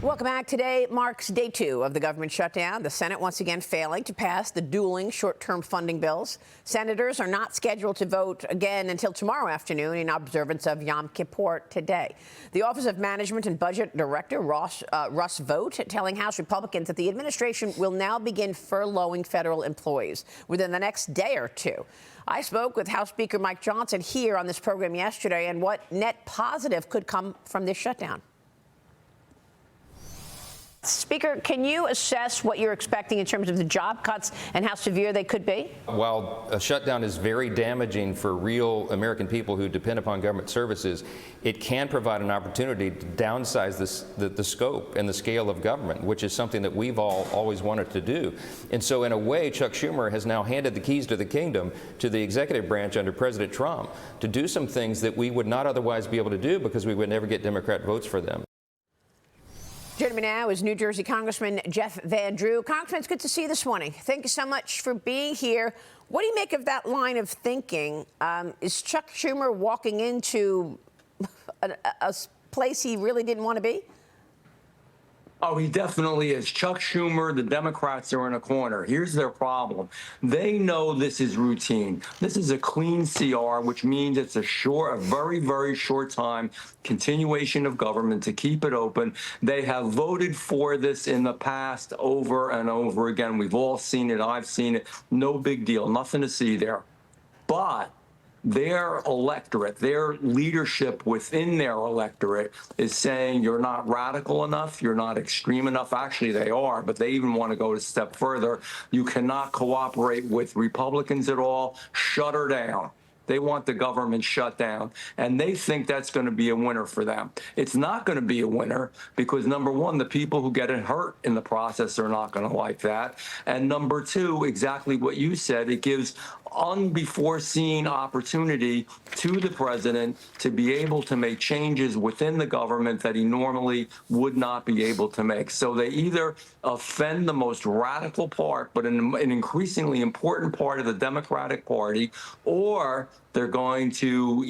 Welcome back. Today marks day 2 of the government shutdown. The Senate once again failing to pass the dueling short-term funding bills. Senators are not scheduled to vote again until tomorrow afternoon in observance of Yom Kippur today. The Office of Management and Budget Director Russ Vought telling House Republicans that the administration will now begin furloughing federal employees within the next day or two. I spoke with House Speaker Mike Johnson here on this program yesterday and what net positive could come from this shutdown. Speaker, can you assess what you're expecting in terms of the job cuts and how severe they could be? While a shutdown is very damaging for real American people who depend upon government services, it can provide an opportunity to downsize the scope and the scale of government, which is something that we've all always wanted to do. And so in a way, Chuck Schumer has now handed the keys to the kingdom to the executive branch under President Trump to do some things that we would not otherwise be able to do because we would never get Democrat votes for them. Joining me now is New Jersey Congressman Jeff Van Drew. Congressman, it's good to see you this morning. Thank you so much for being here. What do you make of that line of thinking? Is Chuck Schumer walking into a place he really didn't want to be? Oh, he definitely is. Chuck Schumer, the Democrats are in a corner. Here's their problem. They know this is routine. This is a clean CR, which means it's a very, very short time continuation of government to keep it open. They have voted for this in the past over and over again. We've all seen it. I've seen it. No big deal. Nothing to see there. But their electorate, their leadership within their electorate is saying you're not radical enough, you're not extreme enough. Actually, they are, but they even want to go a step further. You cannot cooperate with Republicans at all. Shut her down. They want the government shut down, and they think that's going to be a winner for them. It's not going to be a winner because, number one, the people who get hurt in the process are not going to like that. And number two, exactly what you said, it gives unbefore-seen opportunity to the president to be able to make changes within the government that he normally would not be able to make. So they either offend the most radical part, but an increasingly important part of the Democratic Party, or they're going to,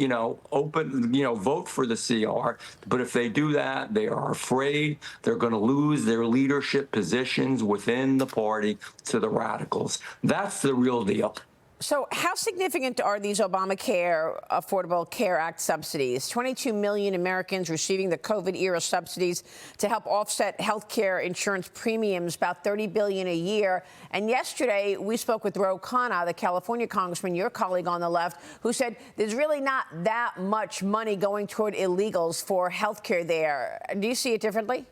vote for the CR. But if they do that, they are afraid they're going to lose their leadership positions within the party to the radicals. That's the real deal. So how significant are these Obamacare Affordable Care Act subsidies? 22 million Americans receiving the COVID-era subsidies to help offset health care insurance premiums, about $30 billion a year. And yesterday, we spoke with Ro Khanna, the California congressman, your colleague on the left, who said there's really not that much money going toward illegals for health care there. Do you see it differently?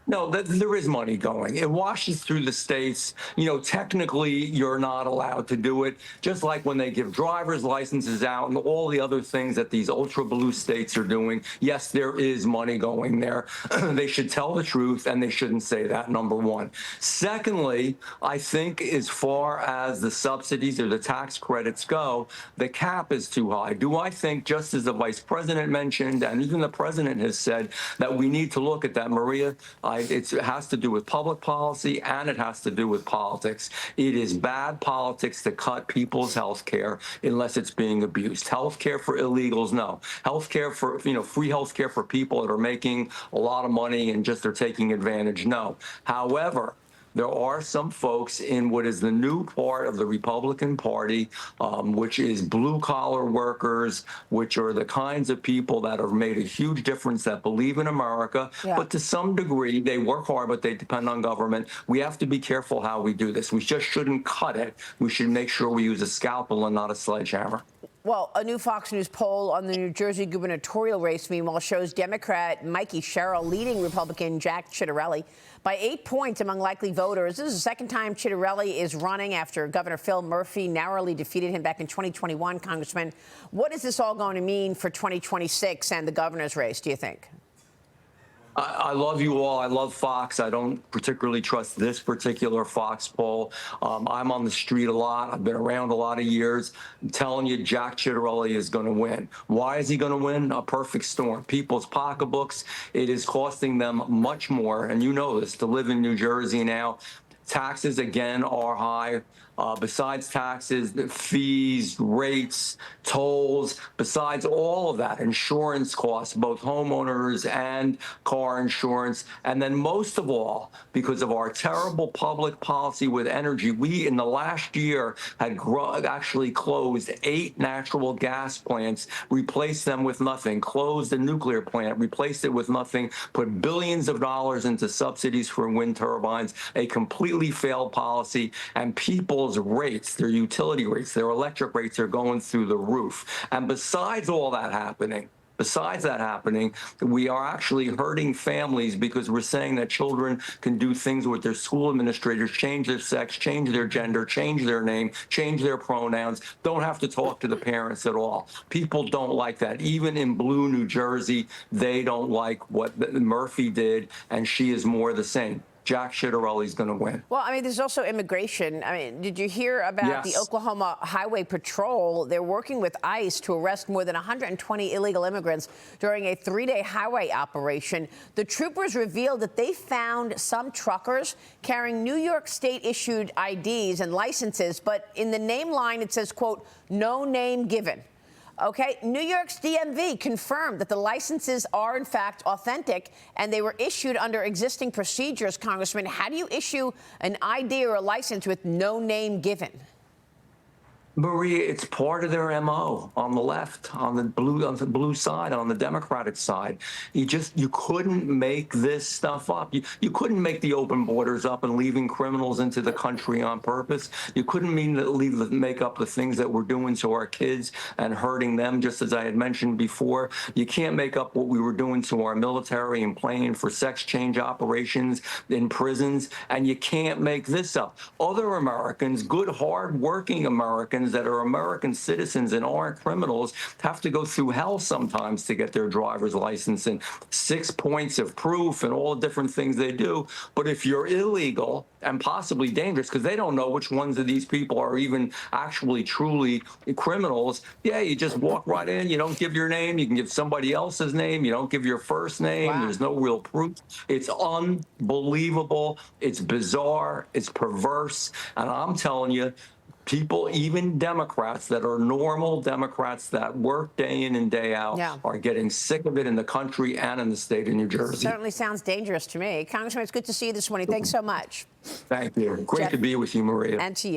No, there is money going. It washes through the states. Technically, you're not allowed to do it, just like when they give driver's licenses out and all the other things that these ultra blue states are doing. Yes, there is money going there. They should tell the truth, and they shouldn't say that, number one. Secondly, I think as far as the subsidies or the tax credits go, the cap is too high. Do I think, just as the vice president mentioned, and even the president has said, that we need to look at that, Maria? It has to do with public policy, and it has to do with politics. It is bad politics to cut people's health care unless it's being abused. Health care for illegals, no. Health care for, free health care for people that are making a lot of money and just are taking advantage, no. However, there are some folks in what is the new part of the Republican Party, which is blue-collar workers, which are the kinds of people that have made a huge difference, that believe in America. Yeah. But to some degree, they work hard, but they depend on government. We have to be careful how we do this. We just shouldn't cut it. We should make sure we use a scalpel and not a sledgehammer. Well, a new Fox News poll on the New Jersey gubernatorial race, meanwhile, shows Democrat Mikey Sherrill leading Republican Jack Ciattarelli by 8 points among likely voters. This is the second time Ciattarelli is running after Governor Phil Murphy narrowly defeated him back in 2021. Congressman, what is this all going to mean for 2026 and the governor's race, do you think? I love you all. I love Fox. I don't particularly trust this particular Fox poll. I'm on the street a lot. I've been around a lot of years. I'm telling you, Jack Ciattarelli is going to win. Why is he going to win? A perfect storm. People's pocketbooks, it is costing them much more, and you know this, to live in New Jersey now. Taxes, again, are high. besides taxes, fees, rates, tolls, besides all of that, insurance costs, both homeowners and car insurance. And then most of all, because of our terrible public policy with energy, we in the last year had actually closed 8 natural gas plants, replaced them with nothing, closed a nuclear plant, replaced it with nothing, put billions of dollars into subsidies for wind turbines, a completely failed policy, and people's rates, their utility rates, their electric rates are going through the roof. And besides all that happening, we are actually hurting families because we're saying that children can do things with their school administrators, change their sex, change their gender, change their name, change their pronouns, don't have to talk to the parents at all. People don't like that. Even in blue New Jersey, they don't like what Murphy did, and she is more the same. Jack Ciattarelli is going to win. Well, I mean, there's also immigration. I mean, did you hear about the Oklahoma Highway Patrol? They're working with ICE to arrest more than 120 illegal immigrants during a 3-day highway operation. The troopers revealed that they found some truckers carrying New York State-issued IDs and licenses, but in the name line it says, quote, no name given. Okay, New York's DMV confirmed that the licenses are, in fact, authentic, and they were issued under existing procedures. Congressman, how do you issue an ID or a license with no name given? Maria, it's part of their MO on the left, on the blue side, on the Democratic side. You couldn't make this stuff up. You couldn't make the open borders up and leaving criminals into the country on purpose. You couldn't make up the things that we're doing to our kids and hurting them, just as I had mentioned before. You can't make up what we were doing to our military and paying for sex change operations in prisons, and you can't make this up. Other Americans, good, hard-working Americans, that are American citizens and aren't criminals, have to go through hell sometimes to get their driver's license and 6 points of proof and all the different things they do. But if you're illegal and possibly dangerous, because they don't know which ones of these people are even actually truly criminals, yeah, you just walk right in. You don't give your name. You can give somebody else's name. You don't give your first name. Wow. There's no real proof. It's unbelievable. It's bizarre. It's perverse. And I'm telling you, people, even Democrats that are normal Democrats that work day in and day out, are getting sick of it in the country and in the state of New Jersey. Certainly sounds dangerous to me. Congressman, it's good to see you this morning. Thanks so much. Thank you. Great to be with you, Maria. And to you.